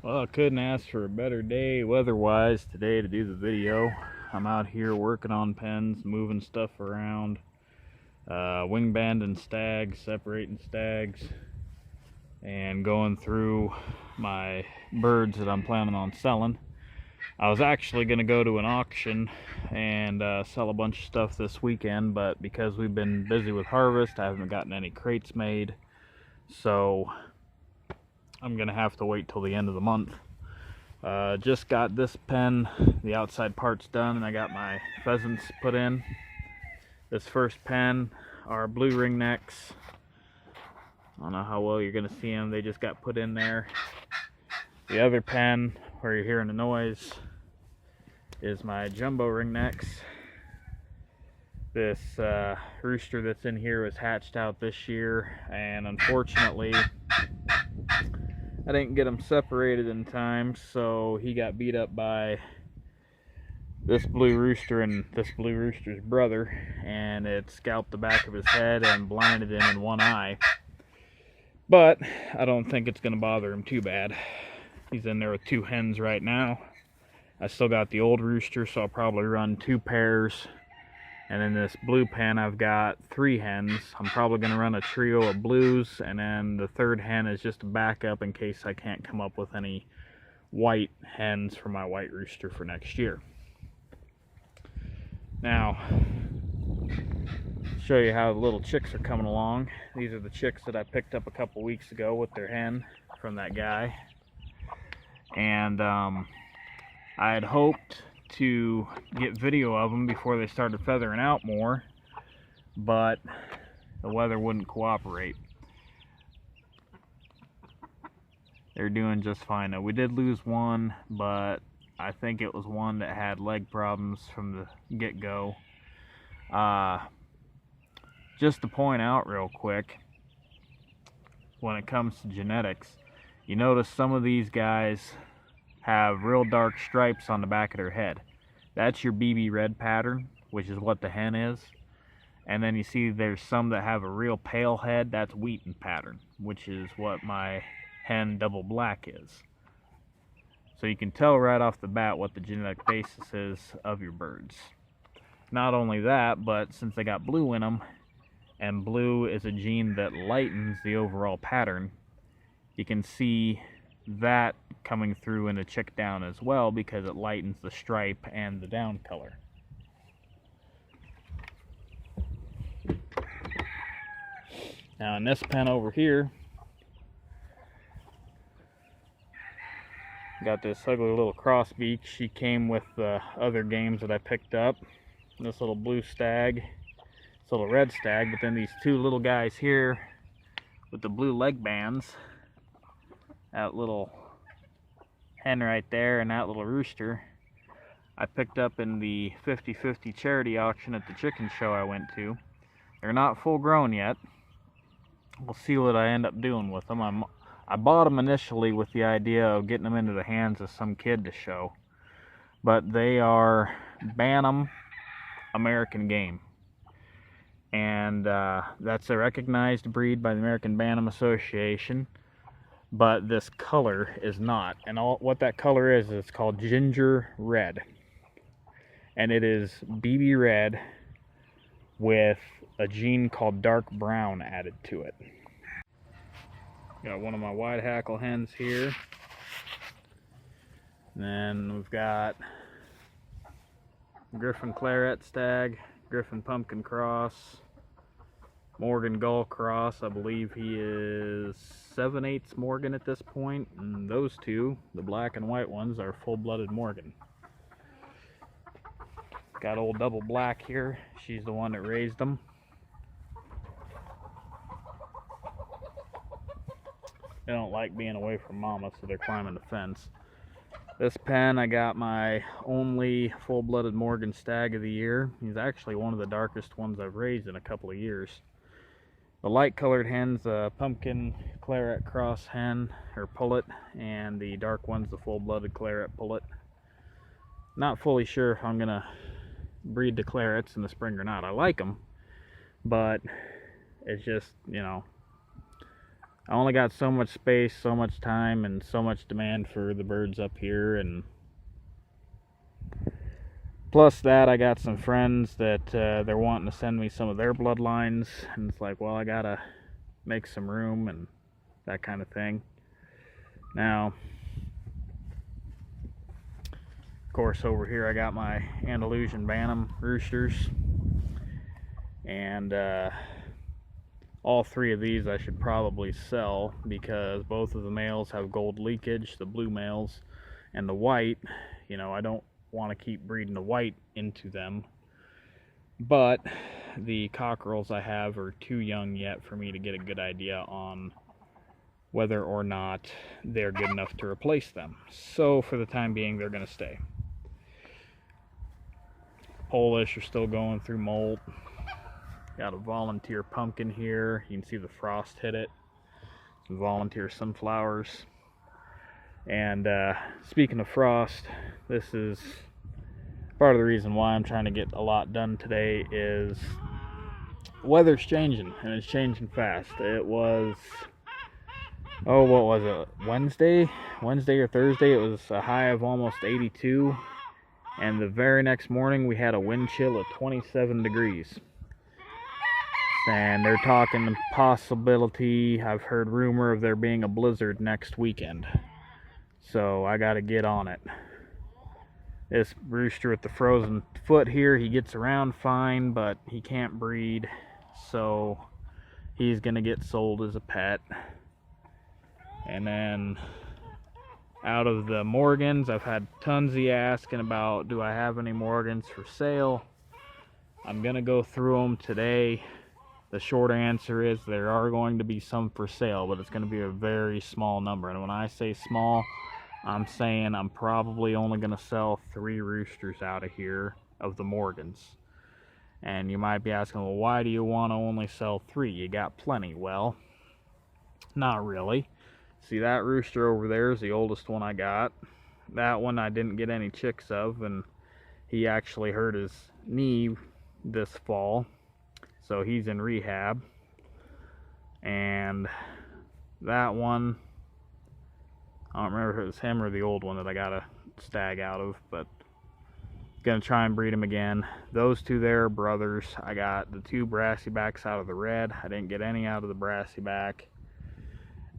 Well, I couldn't ask for a better day weather-wise today to do the video. I'm out here working on pens, moving stuff around, wing banding stags, separating stags, and going through my birds that I'm planning on selling. I was actually going to go to an auction and sell a bunch of stuff this weekend, but because we've been busy with harvest, I haven't gotten any crates made, so I'm going to have to wait till the end of the month. Just got this pen, the outside parts done, and I got my pheasants put in. This first pen are blue ringnecks. I don't know how well you're going to see them. They just got put in there. The other pen, where you're hearing the noise, is my jumbo ringnecks. This rooster that's in here was hatched out this year, and unfortunately I didn't get him separated in time, so he got beat up by this blue rooster and this blue rooster's brother, and it scalped the back of his head and blinded him in one eye. But I don't think it's going to bother him too bad. He's in there with 2 hens right now. I still got the old rooster, so I'll probably run 2 pairs. And in this blue pen, I've got 3 hens. I'm probably going to run a trio of blues, and then the third hen is just a backup in case I can't come up with any white hens for my white rooster for next year. Now, show you how the little chicks are coming along. These are the chicks that I picked up a couple weeks ago with their hen from that guy. And I had hoped to get video of them before they started feathering out more, but the weather wouldn't cooperate. They're doing just fine. Now, we did lose one, but I think it was one that had leg problems from the get-go. Just to point out real quick, when it comes to genetics, you notice some of these guys have real dark stripes on the back of their head. That's your BB red pattern, which is what the hen is. And then you see there's some that have a real pale head. That's Wheaten pattern, which is what my hen double black is. So you can tell right off the bat what the genetic basis is of your birds. Not only that, but since they got blue in them, and blue is a gene that lightens the overall pattern, you can see that coming through in the chick down as well, because it lightens the stripe and the down color. Now in this pen over here, got this ugly little crossbeak. She came with the other games that I picked up. This little blue stag, this little red stag, but then these 2 little guys here with the blue leg bands, that little hen right there and that little rooster, I picked up in the 50-50 charity auction at the chicken show I went to. They're not full grown yet. We'll see what I end up doing with them. I bought them initially with the idea of getting them into the hands of some kid to show, but they are Bantam American game, and that's a recognized breed by the American Bantam Association. But this color is not, and what that color is it's called ginger red, and it is BB red with a gene called dark brown added to it. Got one of my wide hackle hens here, and then we've got Griffin Claret Stag, Griffin Pumpkin Cross, Morgan Gull Cross. I believe he is 7/8 Morgan at this point, and those 2, the black and white ones, are full-blooded Morgan. Got old double black here. She's the one that raised them. They don't like being away from mama, so they're climbing the fence. This pen, I got my only full-blooded Morgan stag of the year. He's actually one of the darkest ones I've raised in a couple of years. The light-colored hen's the pumpkin claret cross hen, or pullet, and the dark one's the full-blooded claret pullet. Not fully sure if I'm gonna breed the clarets in the spring or not. I like them, but it's just, you know, I only got so much space, so much time, and so much demand for the birds up here, and plus that, I got some friends that they're wanting to send me some of their bloodlines, and it's like, well, I gotta make some room and that kind of thing. Now, of course, over here I got my Andalusian Bantam roosters, and all three of these I should probably sell because both of the males have gold leakage, the blue males, and the white, you know, I don't want to keep breeding the white into them, but the cockerels I have are too young yet for me to get a good idea on whether or not they're good enough to replace them. So for the time being, they're going to stay. Polish are still going through molt. Got a volunteer pumpkin here. You can see the frost hit it. Some volunteer sunflowers. And speaking of frost, this is part of the reason why I'm trying to get a lot done today is weather's changing, and it's changing fast. It was, oh, what was it, Wednesday or Thursday, it was a high of almost 82, and the very next morning we had a wind chill of 27 degrees. And they're talking the possibility, I've heard rumor of there being a blizzard next weekend. So I gotta get on it. This rooster with the frozen foot here, he gets around fine, but he can't breed, so he's gonna get sold as a pet. And then out of the Morgans, I've had tonsy asking about, do I have any Morgans for sale? I'm gonna go through them today. The short answer is there are going to be some for sale, but it's going to be a very small number. And when I say small, I'm saying I'm probably only going to sell 3 roosters out of here of the Morgans. And you might be asking, well, why do you want to only sell 3? You got plenty. Well, not really. See, that rooster over there is the oldest one I got. That one I didn't get any chicks of, and he actually hurt his knee this fall. So he's in rehab. And that one, I don't remember if it was him or the old one that I got a stag out of, but gonna try and breed him again. Those 2 there are brothers. I got the 2 brassy backs out of the red. I didn't get any out of the brassy back.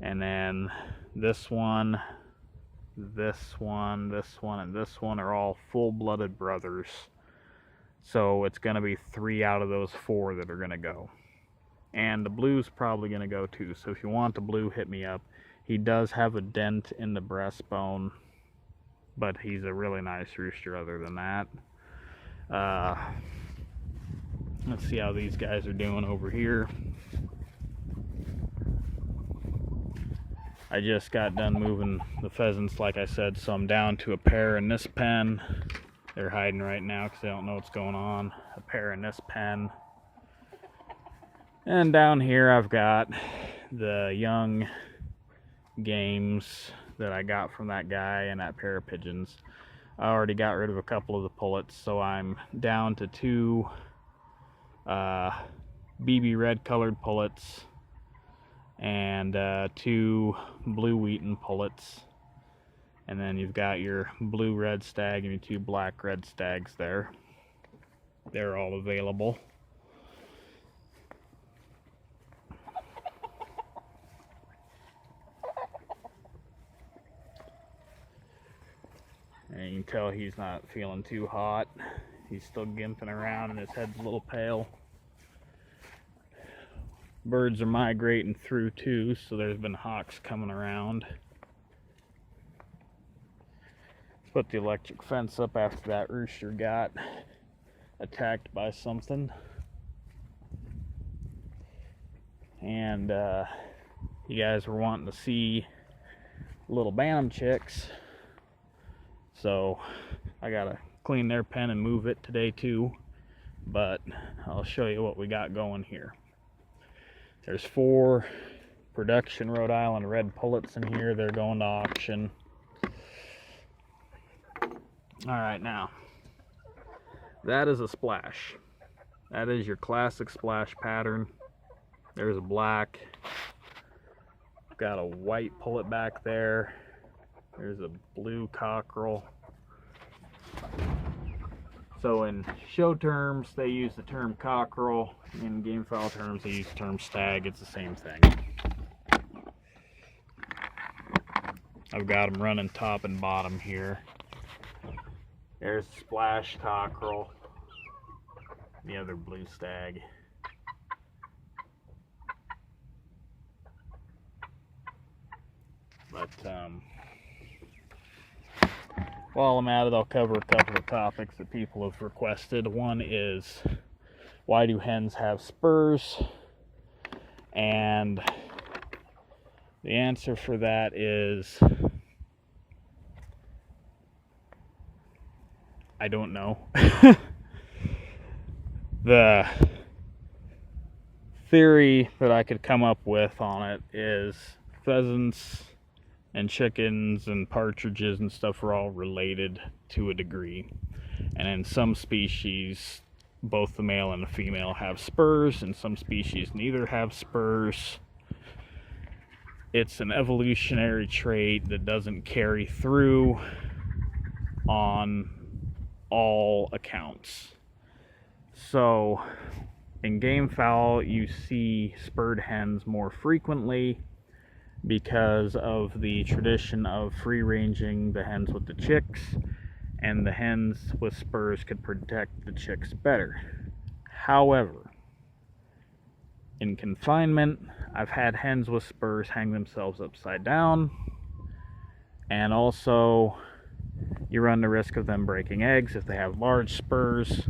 And then this one, this one, this one, and this one are all full-blooded brothers. So it's going to be 3 out of those 4 that are going to go. And the blue's probably going to go too. So if you want the blue, hit me up. He does have a dent in the breastbone, but he's a really nice rooster other than that. Let's see how these guys are doing over here. I just got done moving the pheasants, like I said, so I'm down to a pair in this pen. They're hiding right now because they don't know what's going on. A pair in this pen. And down here I've got the young games that I got from that guy and that pair of pigeons. I already got rid of a couple of the pullets, so I'm down to 2 BB red colored pullets and 2 blue Wheaton pullets. And then you've got your blue red stag and your 2 black red stags there. They're all available. And you can tell he's not feeling too hot. He's still gimping around and his head's a little pale. Birds are migrating through too, so there's been hawks coming around. Put the electric fence up after that rooster got attacked by something. And you guys were wanting to see little bantam chicks, so I gotta clean their pen and move it today too, but I'll show you what we got going here. There's 4 production Rhode Island red pullets in here. They're going to auction. Alright, now, that is a splash. That is your classic splash pattern. There's a black, got a white pullet back there. There's a blue cockerel. So in show terms, they use the term cockerel. In gamefowl terms, they use the term stag. It's the same thing. I've got them running top and bottom here. There's the splash cockerel, the other blue stag. But while I'm at it, I'll cover a couple of topics that people have requested. One is, why do hens have spurs? And the answer for that is, I don't know. The theory that I could come up with on it is pheasants and chickens and partridges and stuff are all related to a degree. And in some species, both the male and the female have spurs. In some species, neither have spurs. It's an evolutionary trait that doesn't carry through on all accounts. So in gamefowl, you see spurred hens more frequently because of the tradition of free-ranging the hens with the chicks, and the hens with spurs could protect the chicks better. However, in confinement, I've had hens with spurs hang themselves upside down, and also you run the risk of them breaking eggs if they have large spurs.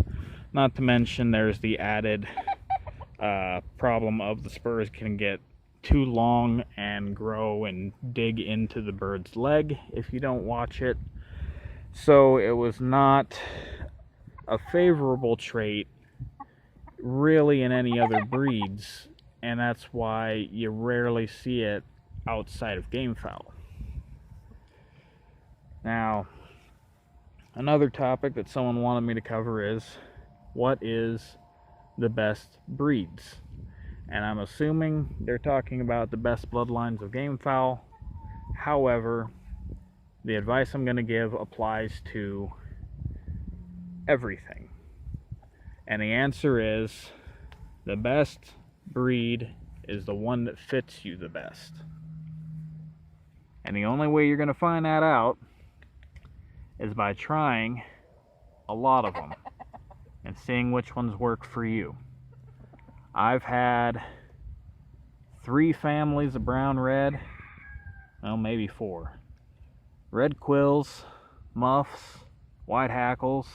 Not to mention there's the added problem of the spurs can get too long and grow and dig into the bird's leg if you don't watch it. So it was not a favorable trait really in any other breeds, and that's why you rarely see it outside of gamefowl. Now, another topic that someone wanted me to cover is, what is the best breeds? And I'm assuming they're talking about the best bloodlines of gamefowl. However, the advice I'm going to give applies to everything. And the answer is, the best breed is the one that fits you the best. And the only way you're going to find that out is by trying a lot of them and seeing which ones work for you. I've had 3 families of brown red, well, maybe 4. Red quills, muffs, white hackles,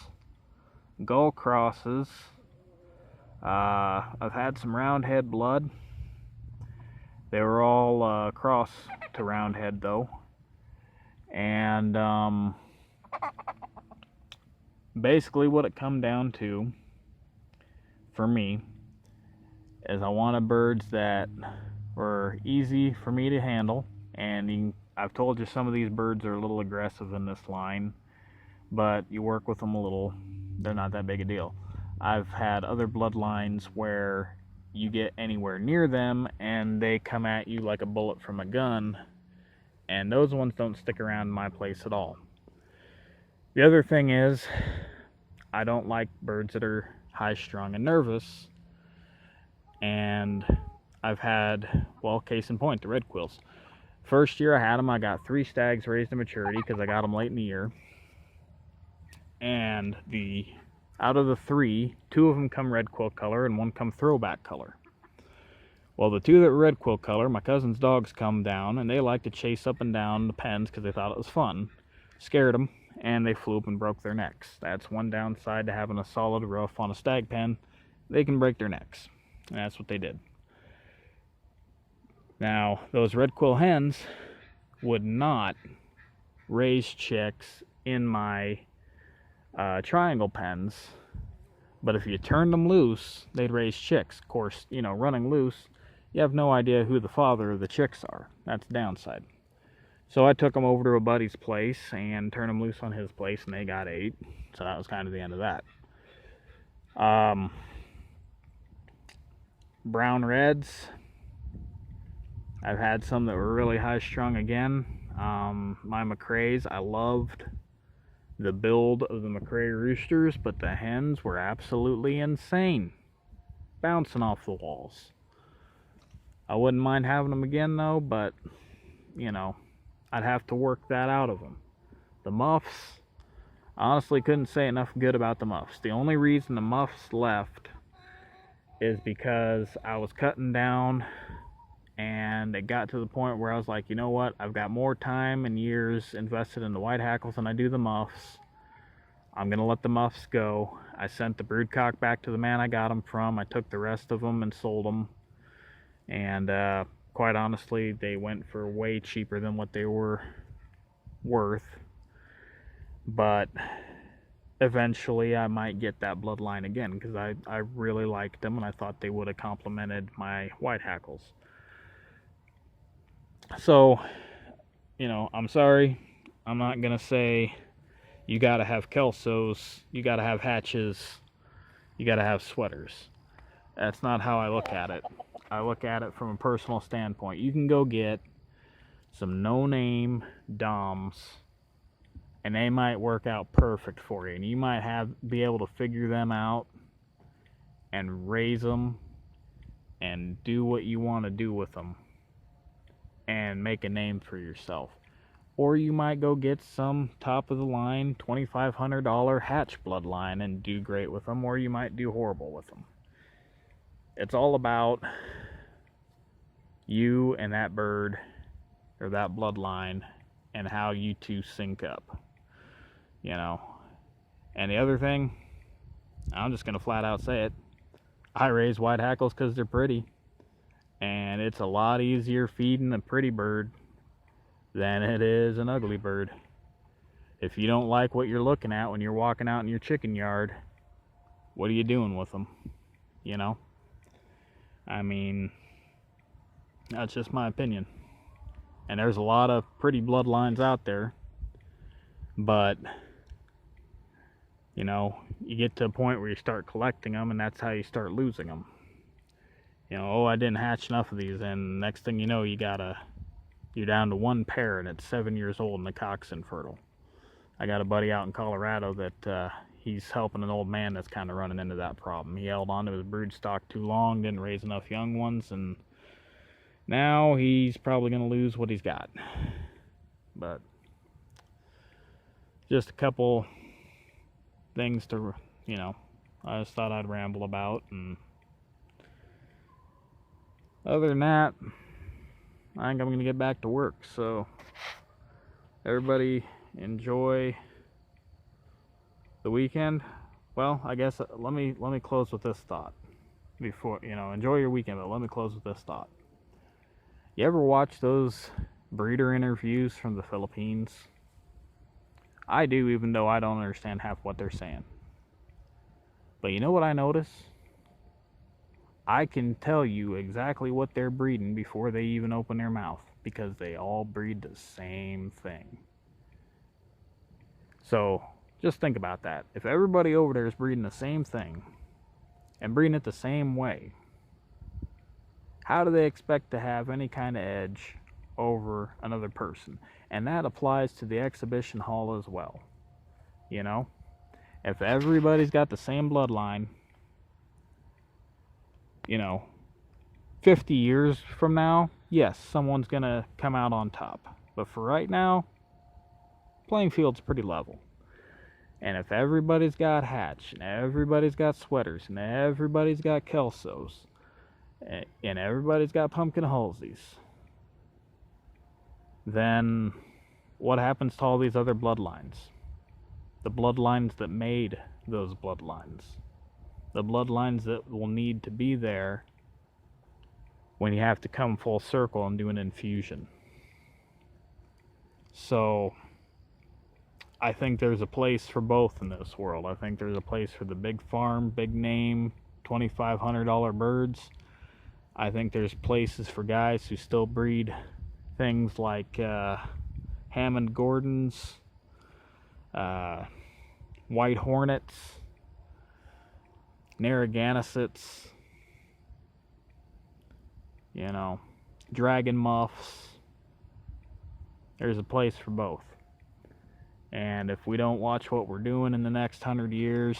gull crosses. I've had some roundhead blood. They were all cross to roundhead though. And basically what it come down to for me is I wanted birds that were easy for me to handle, and I've told you some of these birds are a little aggressive in this line, but you work with them a little, they're not that big a deal. I've had other bloodlines where you get anywhere near them and they come at you like a bullet from a gun, and those ones don't stick around in my place at all. The other thing is, I don't like birds that are high-strung and nervous. And I've had, well, case in point, the red quills. First year I had them, I got 3 stags raised to maturity because I got them late in the year. And out of the 3, 2 of them come red quill color and 1 come throwback color. Well, the 2 that were red quill color, my cousin's dogs come down and they like to chase up and down the pens because they thought it was fun. Scared them, and they flew up and broke their necks. That's one downside to having a solid roof on a stag pen. They can break their necks. And that's what they did. Now, those red quill hens would not raise chicks in my triangle pens, but if you turned them loose, they'd raise chicks. Of course, running loose, you have no idea who the father of the chicks are. That's the downside. So I took them over to a buddy's place and turned them loose on his place, and they got 8. So that was kind of the end of that. Brown reds, I've had some that were really high strung again. My McRae's, I loved the build of the McRae roosters, but the hens were absolutely insane, bouncing off the walls. I wouldn't mind having them again though, but I'd have to work that out of them. The muffs, I honestly couldn't say enough good about the muffs. The only reason the muffs left is because I was cutting down and it got to the point where I was like, you know what, I've got more time and years invested in the white hackles than I do the muffs. I'm going to let the muffs go. I sent the broodcock back to the man I got them from. I took the rest of them and sold them. And quite honestly, they went for way cheaper than what they were worth. But eventually I might get that bloodline again because I really liked them and I thought they would have complemented my white hackles. So, I'm sorry. I'm not going to say you got to have Kelsos, you got to have hatches, you got to have sweaters. That's not how I look at it. I look at it from a personal standpoint. You can go get some no-name DOMs, and they might work out perfect for you. And you might be able to figure them out and raise them and do what you want to do with them and make a name for yourself. Or you might go get some top-of-the-line $2,500 hatch bloodline and do great with them, or you might do horrible with them. It's all about you and that bird or that bloodline and how you two sync up. And the other thing, I'm just going to flat out say it, I raise white hackles because they're pretty. And it's a lot easier feeding a pretty bird than it is an ugly bird. If you don't like what you're looking at when you're walking out in your chicken yard, what are you doing with them? I mean, that's just my opinion. And there's a lot of pretty bloodlines out there, but you get to a point where you start collecting them, and that's how you start losing them. I didn't hatch enough of these, and next thing you know, you're down to one pair, and it's 7 years old, and the cock's infertile. I got a buddy out in Colorado that he's helping an old man that's kind of running into that problem. He held on to his brood stock too long, didn't raise enough young ones, and now he's probably going to lose what he's got. But just a couple things to, I just thought I'd ramble about. And other than that, I think I'm going to get back to work. So everybody enjoy the weekend. Well, I guess let me close with this thought. Before, enjoy your weekend, but let me close with this thought. You ever watch those breeder interviews from the Philippines? I do, even though I don't understand half what they're saying. But you know what I notice? I can tell you exactly what they're breeding before they even open their mouth, because they all breed the same thing. So just think about that. If everybody over there is breeding the same thing and breeding it the same way, how do they expect to have any kind of edge over another person? And that applies to the exhibition hall as well. If everybody's got the same bloodline, 50 years from now, yes, someone's going to come out on top. But for right now, playing field's pretty level. And if everybody's got hatch, and everybody's got sweaters, and everybody's got Kelsos, and everybody's got pumpkin Halseys, then what happens to all these other bloodlines? The bloodlines that made those bloodlines. The bloodlines that will need to be there when you have to come full circle and do an infusion. So I think there's a place for both in this world. I think there's a place for the big farm, big name, $2,500 birds. I think there's places for guys who still breed things like Hammond Gordons, White Hornets, Narragansetts, dragon muffs. There's a place for both. And if we don't watch what we're doing in the next 100 years,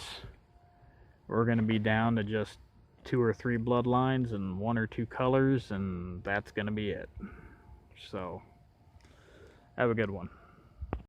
we're going to be down to just 2 or 3 bloodlines and 1 or 2 colors, and that's going to be it. So, have a good one.